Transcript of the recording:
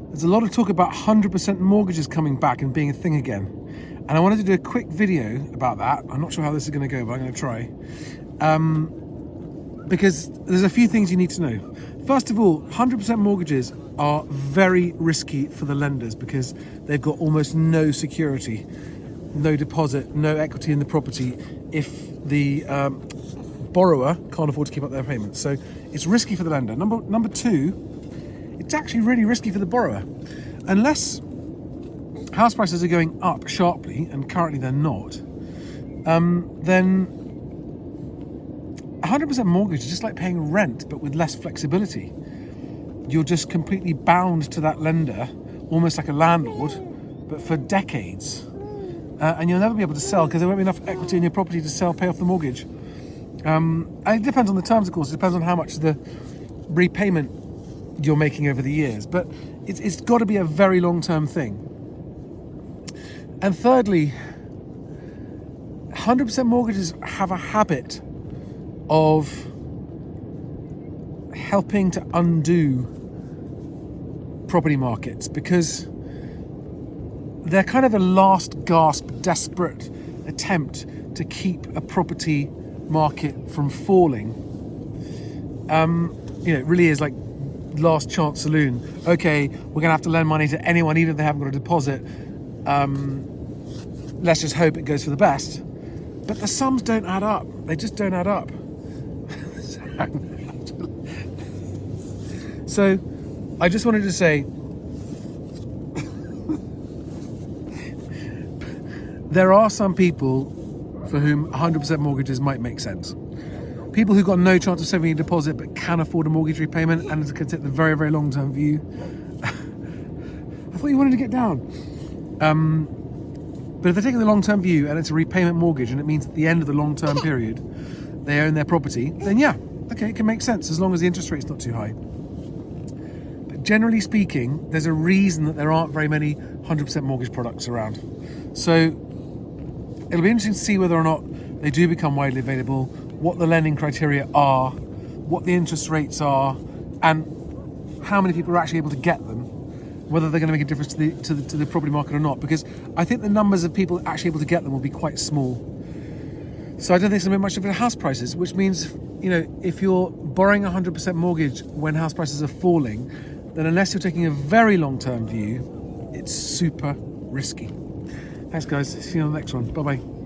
There's a lot of talk about 100% mortgages coming back and being a thing again. And I wanted to do a quick video about that. I'm not sure how this is going to go, but I'm going to try. Because there's a few things you need to know. First of all, 100% mortgages are very risky for the lenders because they've got almost no security, no deposit, no equity in the property if the borrower can't afford to keep up their payments. So it's risky for the lender. Number two, it's actually really risky for the borrower. Unless house prices are going up sharply, and currently they're not, then 100% mortgage is just like paying rent, but with less flexibility. You're just completely bound to that lender, almost like a landlord, but for decades. And you'll never be able to sell because there won't be enough equity in your property to pay off the mortgage. And it depends on the terms, of course. It depends on how much the repayment you're making over the years. But it's got to be a very long-term thing. And thirdly, 100% mortgages have a habit of helping to undo property markets because they're kind of a last gasp, desperate attempt to keep a property market from falling. It really is like last chance saloon. Okay, we're gonna have to lend money to anyone even if they haven't got a deposit. Let's just hope it goes for the best. But the sums don't add up. They just don't add up. So I just wanted to say there are some people for whom 100% mortgages might make sense. People who've got no chance of saving a deposit but can afford a mortgage repayment and can take the very, very long-term view. I thought you wanted to get down. But if they're taking the long-term view and it's a repayment mortgage and it means at the end of the long-term period they own their property, then yeah, okay, it can make sense as long as the interest rate's not too high. But generally speaking, there's a reason that there aren't very many 100% mortgage products around. So it'll be interesting to see whether or not they do become widely available, what the lending criteria are, what the interest rates are, and how many people are actually able to get them, whether they're going to make a difference to the property market or not, because I think the numbers of people actually able to get them will be quite small. So I don't think it's going to make much difference to house prices, which means, if you're borrowing a 100% mortgage when house prices are falling, then unless you're taking a very long-term view, it's super risky. Thanks, guys. See you on the next one. Bye-bye.